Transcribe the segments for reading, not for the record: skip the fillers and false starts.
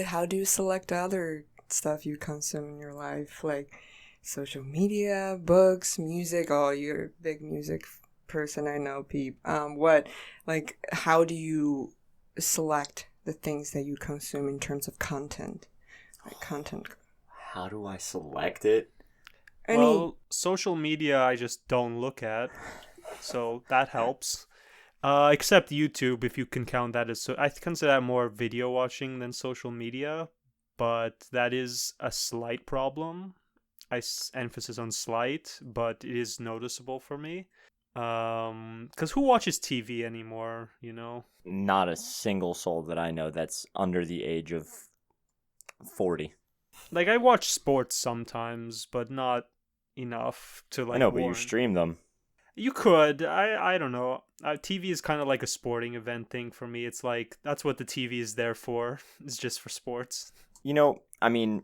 How do you select other stuff you consume in your life, like social media, books, music? Oh, you're a big music person, I know, Pete. How do you select the things that you consume in terms of content? Like content, How do I select it? any, Well, social media I just don't look at, so that helps. Except YouTube, if you can count that as I consider that more video watching than social media, but that is a slight problem. Emphasis on slight, but it is noticeable for me. Because who watches TV anymore? Not a single soul that I know that's under the age of 40. Like I watch sports sometimes, but not enough to I like know, but you warrant. stream them. You could. I don't know. TV is kind of like a sporting event thing for me. It's like that's what the TV is there for. It's just for sports. I mean,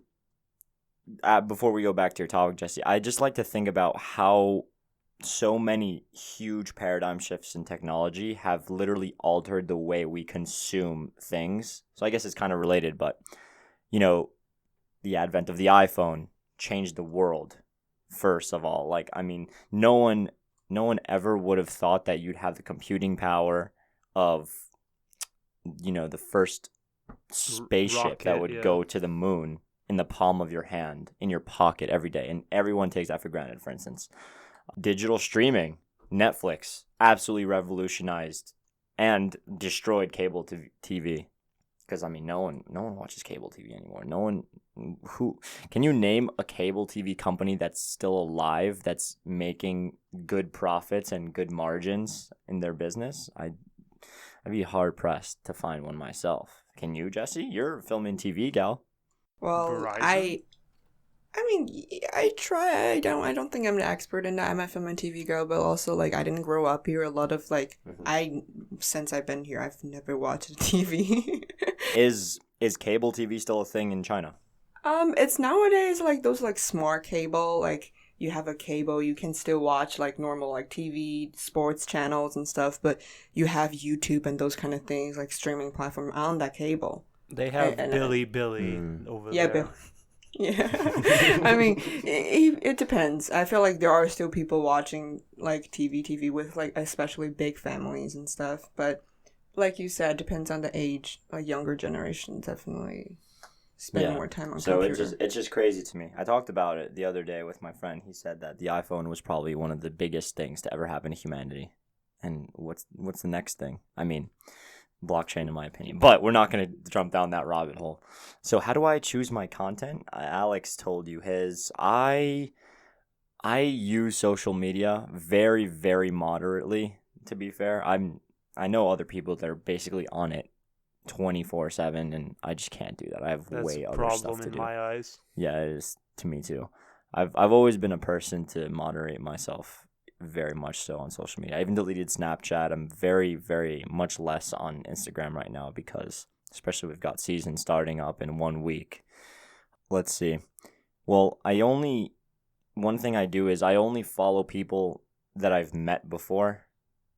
before we go back to your topic, Jesse, I just like to think about how so many huge paradigm shifts in technology have literally altered the way we consume things. So I guess it's kind of related, but you know, the advent of the iPhone changed the world. First of all, like I mean, no one ever would have thought that you'd have the computing power of the first spaceship that Rocket, would yeah. go to the moon in the palm of your hand, in your pocket every day. And everyone takes that for granted, for instance. Digital streaming, Netflix, absolutely revolutionized and destroyed cable TV. Because I mean, no one watches cable TV anymore. No one who can you name a cable TV company that's still alive that's making good profits and good margins in their business? I'd be hard pressed to find one myself. Can you, Jesse? You're a film and TV gal. well, Verizon. I mean, I try. I don't think I'm an expert in that. I'm a film and TV girl, but also like I didn't grow up here. A lot of like Mm-hmm. I since I've been here, I've never watched TV. Is cable TV still a thing in China? It's nowadays like those like smart cable, like you have a cable, you can still watch like normal like TV, sports channels and stuff, but you have YouTube and those kind of things like streaming platform on that cable. They And, have and Billy Hmm. over yeah, but there. yeah. I mean, it depends. I feel like there are still people watching like TV with like especially big families and stuff, but like you said, depends on the age. Like younger generation definitely spend Yeah. more time on So it's just computer. it's just crazy to me. I talked about it the other day with my friend. He said that the iPhone was probably one of the biggest things to ever happen to humanity. And what's the next thing? I mean, blockchain in my opinion. But we're not going to jump down that rabbit hole. So how do I choose my content? Alex told you his. I use social media very very moderately, to be fair. I know other people that are basically on it 24/7 and I just can't do that. I have That's a way other stuff problem to in do. my eyes. Yeah, it is to me too. I've always been a person to moderate myself very much so on social media. I even deleted Snapchat. I'm very very much less on Instagram right now because especially we've got season starting up in 1 week. Let's see. Well, one thing I do is I only follow people that I've met before.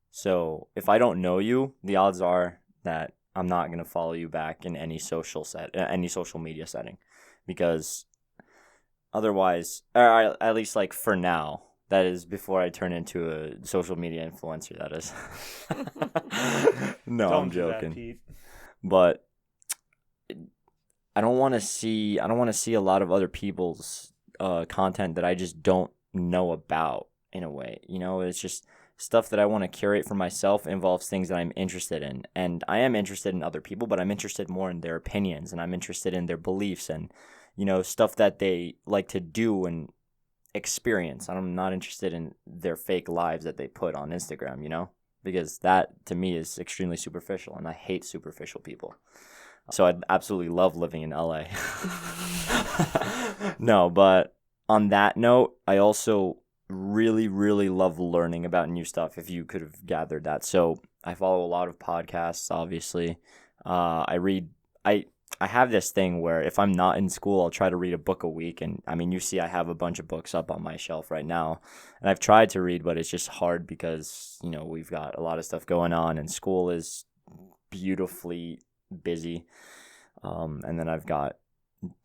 So if I don't know you, the odds are that I'm not gonna follow you back in any social media setting, because otherwise, or at least like for now, that is before I turn into a social media influencer. That is. No, I'm Don't do that, joking, Pete. but I don't want to see a lot of other people's content that I just don't know about in a way. It's just stuff that I want to curate for myself involves things that I'm interested in. And I am interested in other people, but I'm interested more in their opinions and I'm interested in their beliefs and stuff that they like to do and experience. I'm not interested in their fake lives that they put on Instagram, because that to me is extremely superficial and I hate superficial people. So I'd absolutely love living in LA. No, but on that note, I also really, really love learning about new stuff, if you could have gathered that. So I follow a lot of podcasts, obviously. I read, I have this thing where if I'm not in school, I'll try to read a book a week. And I mean, you see, I have a bunch of books up on my shelf right now. And I've tried to read, but it's just hard because, we've got a lot of stuff going on and school is beautifully busy. And then I've got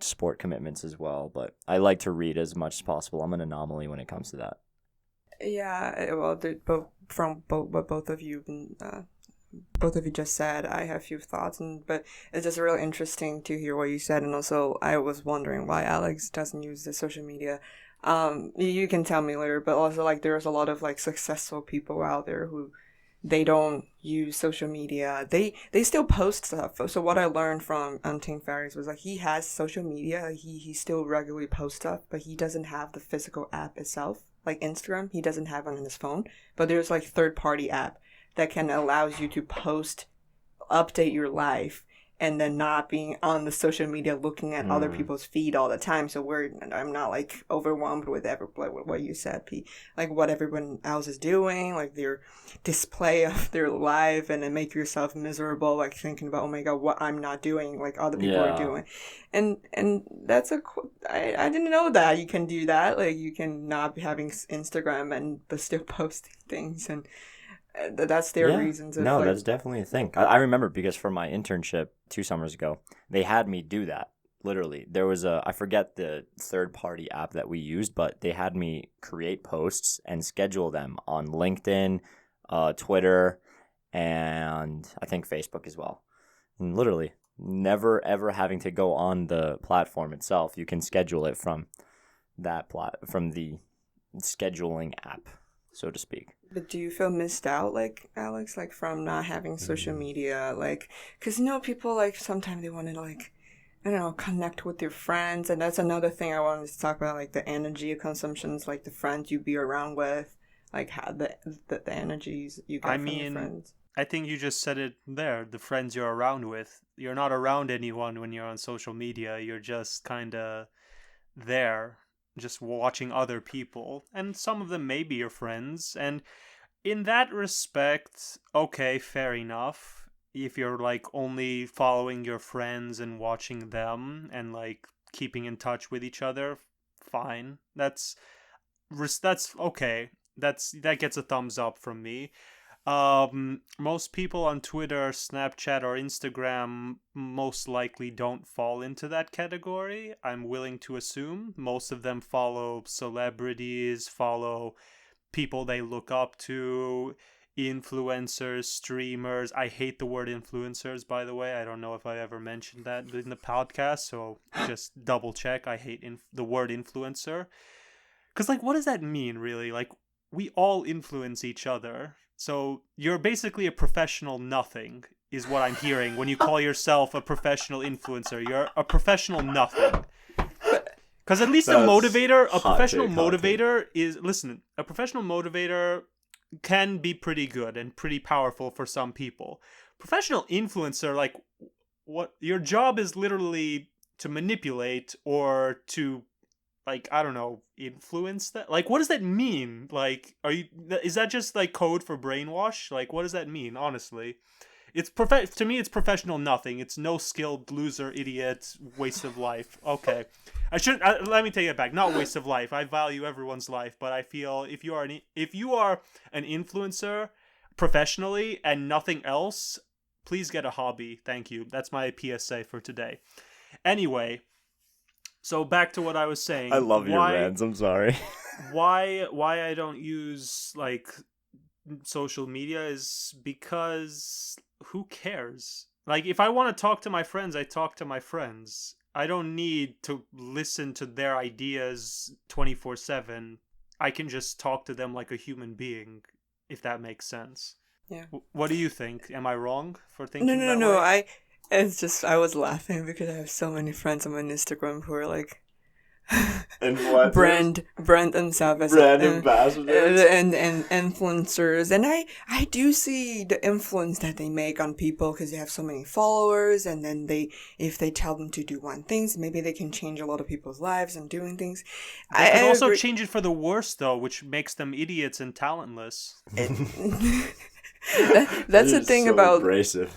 sport commitments as well, but I like to read as much as possible. I'm an anomaly when it comes to that. Yeah, well, what both of you just said, I have a few thoughts, but it's just really interesting to hear what you said, and also I was wondering why Alex doesn't use the social media. You can tell me later, but also like there's a lot of like successful people out there who they don't use social media. They still post stuff. So what I learned from Team Fairies was like he has social media. He still regularly posts stuff, but he doesn't have the physical app itself. Like Instagram, he doesn't have it on his phone. But there's like third-party app that can allows you to post, update your life, and then not being on the social media looking at other people's feed all the time. So I'm not like overwhelmed with what you said, P. Like what everyone else is doing, like their display of their life, and then make yourself miserable, like thinking about, oh my god, what I'm not doing, like other people are doing. And that's I didn't know that you can do that. Like you can not be having Instagram but still posting things, and that's their reasons. No, like, that's definitely a thing. I remember because for my internship 2 summers ago, they had me do that. Literally, there was I forget the third-party app that we used, but they had me create posts and schedule them on LinkedIn, Twitter, and I think Facebook as well. And literally, never ever having to go on the platform itself. You can schedule it from from the scheduling app, so to speak. But do you feel missed out, like, Alex, like, from not having social media? Like, because, people, like, sometimes they want to, like, I don't know, connect with your friends. And that's another thing I wanted to talk about, like, the energy consumptions, like, the friends you be around with, like, how the energies you get from your friends. I think you just said it there, the friends you're around with. You're not around anyone when you're on social media. You're just kind of there, just watching other people, and some of them may be your friends, and in that respect, okay, fair enough. If you're like only following your friends and watching them and like keeping in touch with each other, fine. That's okay. That gets a thumbs up from me. Most people on Twitter, Snapchat, or Instagram most likely don't fall into that category. I'm willing to assume most of them follow celebrities, follow people they look up to, influencers, streamers. I hate the word influencers, by the way. I don't know if I ever mentioned that in the podcast, so just double check. I hate the word influencer. Because, like, what does that mean, really? Like, we all influence each other. So you're basically a professional nothing, is what I'm hearing when you call yourself a professional influencer. You're a professional nothing. Because at least a professional motivator can be pretty good and pretty powerful for some people. Professional influencer, like, what your job is literally to manipulate or to, like, I don't know, influence that. Like, what does that mean? Like, is that just like code for brainwash? Like, what does that mean? Honestly, to me, it's professional nothing. It's no skilled loser, idiot, waste of life. Okay, let me take it back. Not waste of life. I value everyone's life, but I feel if you are an influencer professionally and nothing else, please get a hobby. Thank you. That's my PSA for today. Anyway. So back to what I was saying. I love your rants. I'm sorry. why I don't use like social media is because who cares? Like, if I want to talk to my friends, I talk to my friends. I don't need to listen to their ideas 24/7. I can just talk to them like a human being, if that makes sense. Yeah. What do you think? Am I wrong for thinking that No. way? It's just, I was laughing because I have so many friends on my Instagram who are like brand themselves as brand ambassadors and influencers, and I do see the influence that they make on people because they have so many followers, and then if they tell them to do one thing, maybe they can change a lot of people's lives and doing things. They could also change it for the worse, though, which makes them idiots and talentless. That's the thing so about abrasive.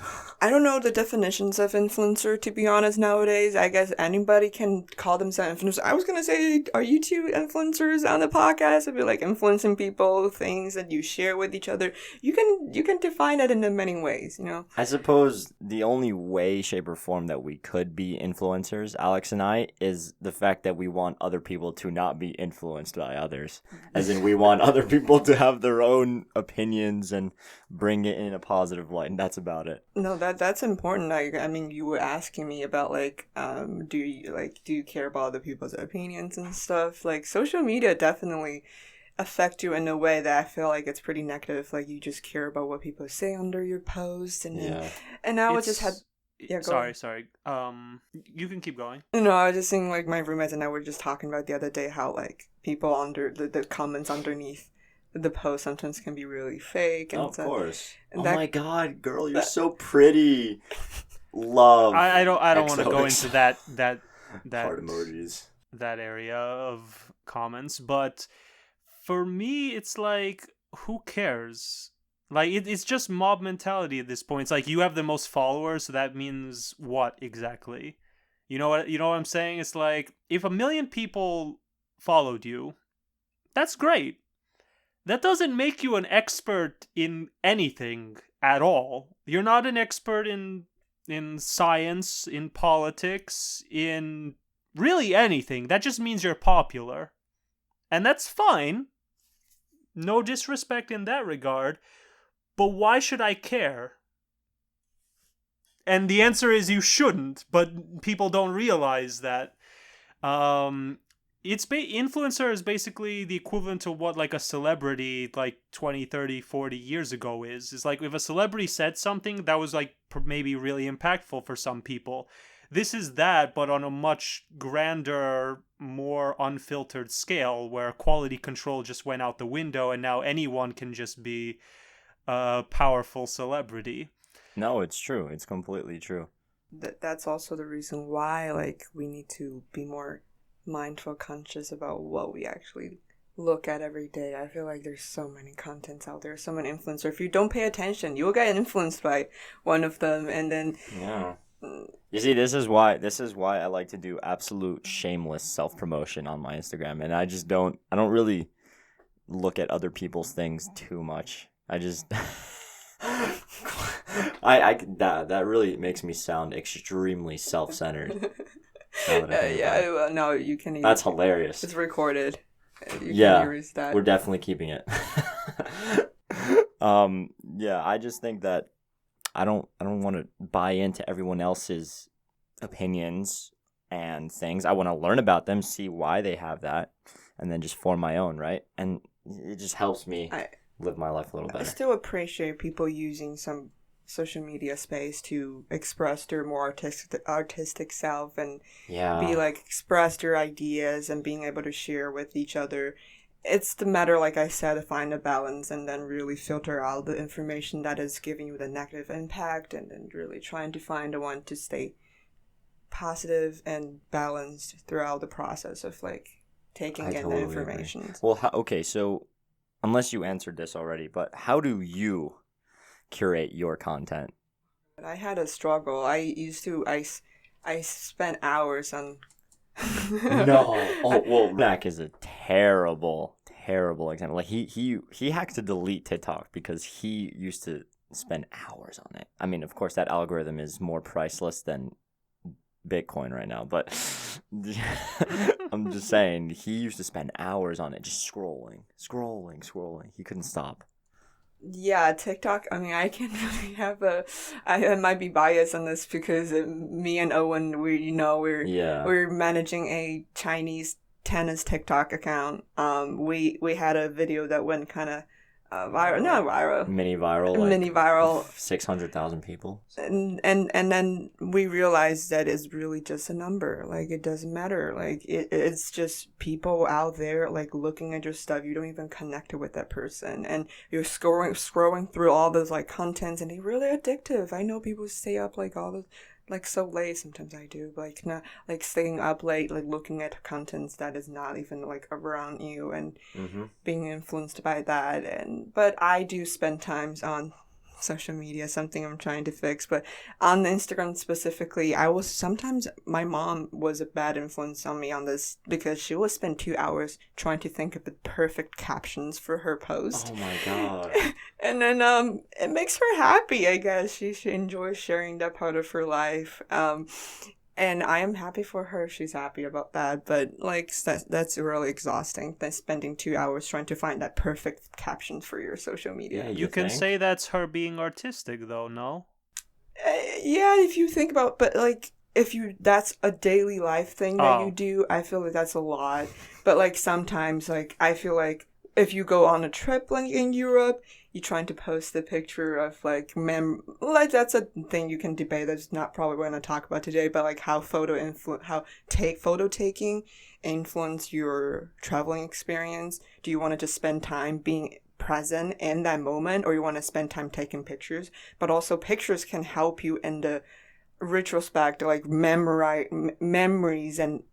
I don't know the definitions of influencer, to be honest, nowadays. I guess anybody can call themselves influencer. I was gonna say, are you two influencers on the podcast? I'd be like influencing people, things that you share with each other. You can define it in many ways, you know? I suppose the only way, shape, or form that we could be influencers, Alex and I, is the fact that we want other people to not be influenced by others. As in, we want other people to have their own opinions and bring it in a positive light, and that's about it. No, that's important. Like, I mean, you were asking me about like, do you care about other people's opinions and stuff? Like, social media definitely affect you in a way that I feel like it's pretty negative. Like, you just care about what people say under your post, and Yeah. and now it just had. Yeah, go ahead. Sorry. You can keep going. No, I was just saying, like, my roommates and I were just talking about the other day how, like, people under the comments underneath the post sometimes can be really fake. And Of course. and Oh that- my God, girl, you're so pretty. Love. I don't want to go XOXO. into that Heart emojis. that area of comments, but for me, it's like, who cares? Like, it's just mob mentality at this point. It's like, you have the most followers, so that means what exactly? You know what I'm saying? It's like, if 1 million people followed you, that's great. That doesn't make you an expert in anything at all. You're not an expert in science, in politics, in really anything. That just means you're popular. And that's fine. No disrespect in that regard. But why should I care? And the answer is you shouldn't, but people don't realize that. Influencer is basically the equivalent to what like a celebrity like 20, 30, 40 years ago is. It's like if a celebrity said something that was like maybe really impactful for some people. This is that, but on a much grander, more unfiltered scale where quality control just went out the window and now anyone can just be a powerful celebrity. No, it's true. It's completely true. That's also the reason why, like, we need to be more mindful, conscious about what we actually look at every day. I feel like there's so many contents out there, so many influencers. If you don't pay attention, you'll get influenced by one of them, and then Yeah. You see, this is why I like to do absolute shameless self-promotion on my Instagram, and I don't really look at other people's things too much. I just that really makes me sound extremely self-centered. No, you can. That's hilarious. It's recorded. You Yeah, can use that. we're definitely keeping it. Yeah, I just think that I don't want to buy into everyone else's opinions and things. I want to learn about them, see why they have that, and then just form my own, right? And it just helps me live my life a little better. I still appreciate people using some social media space to express their more artistic self and be like express their ideas and being able to share with each other. It's the matter, like I said, to find a balance and then really filter out the information that is giving you the negative impact and then really trying to find the one to stay positive and balanced throughout the process of like taking in the information. Agree. Well, okay, so unless you answered this already, but how do you curate your content? I had a struggle. I spent hours on No. Oh, well, Mac is a terrible example. Like he had to delete TikTok because he used to spend hours on it. I mean, of course, that algorithm is more priceless than Bitcoin right now, but I'm just saying he used to spend hours on it, just scrolling. He couldn't stop. Yeah, TikTok. I mean, I can't really have I might be biased on this because me and Owen, we're managing a Chinese tennis TikTok account. We had a video that went kind of mini viral, 600,000 people, and then we realized that it's really just a number. Like, it doesn't matter. Like, it's just people out there like looking at your stuff. You don't even connect with that person, and you're scrolling through all those like contents, and they're really addictive. I know people stay up like all the like so late. Sometimes I do, but like not like staying up late, like looking at contents that is not even like around you and being influenced by that. But I do spend times on social media, something I'm trying to fix. But on Instagram specifically, sometimes my mom was a bad influence on me on this because she would spend 2 hours trying to think of the perfect captions for her post. Oh my god. And then it makes her happy, I guess. She enjoys sharing that part of her life. And I am happy for her. She's happy about that. But like that's really exhausting. Than spending 2 hours trying to find that perfect caption for your social media. Yeah, You can say that's her being artistic, though, no? Yeah, if you think about, but like if you that's a daily life thing that you do, I feel like that's a lot. But like sometimes, like I feel like if you go on a trip like in Europe, you're trying to post a picture of like like that's a thing you can debate. That's not probably what I'm gonna talk about today, but like how photo taking influence your traveling experience. Do you want to just spend time being present in that moment, or you want to spend time taking pictures? But also pictures can help you in the retrospect, like memories, and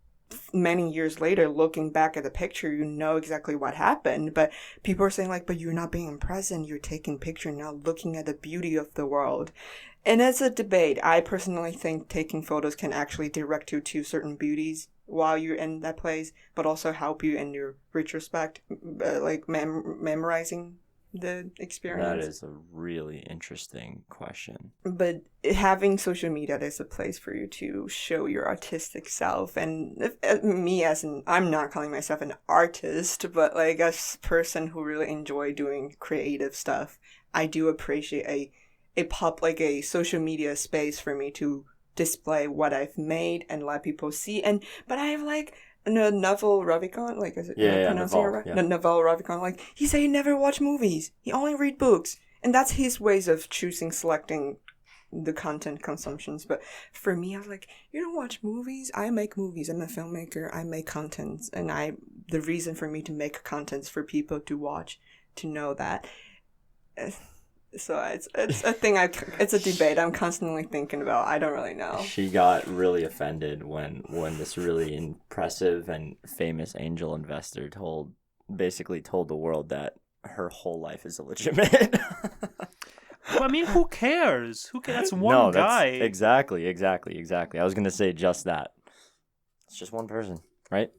many years later looking back at the picture, you know exactly what happened. But people are saying like, but you're not being present, you're taking picture, not looking at the beauty of the world. And it's a debate. I personally think taking photos can actually direct you to certain beauties while you're in that place, but also help you in your retrospect, like memorizing the experience. That is a really interesting question. But having social media, there's a place for you to show your artistic self. And me I'm not calling myself an artist, but like a person who really enjoy doing creative stuff, I do appreciate a social media space for me to display what I've made and let people see. But I have like Naval Ravikant, like, is it pronouncing it right? Yeah. Naval Ravikant, like, he said he never watched movies. He only read books. And that's his ways of selecting the content consumptions. But for me, I was like, you don't watch movies? I make movies. I'm a filmmaker. I make contents. And the reason for me to make contents for people to watch, to know that. So it's a thing. It's a debate I'm constantly thinking about. I don't really know. She got really offended when this really impressive and famous angel investor basically told the world that her whole life is illegitimate. Well, I mean, who cares? That's one guy. Exactly. I was gonna say just that. It's just one person, right?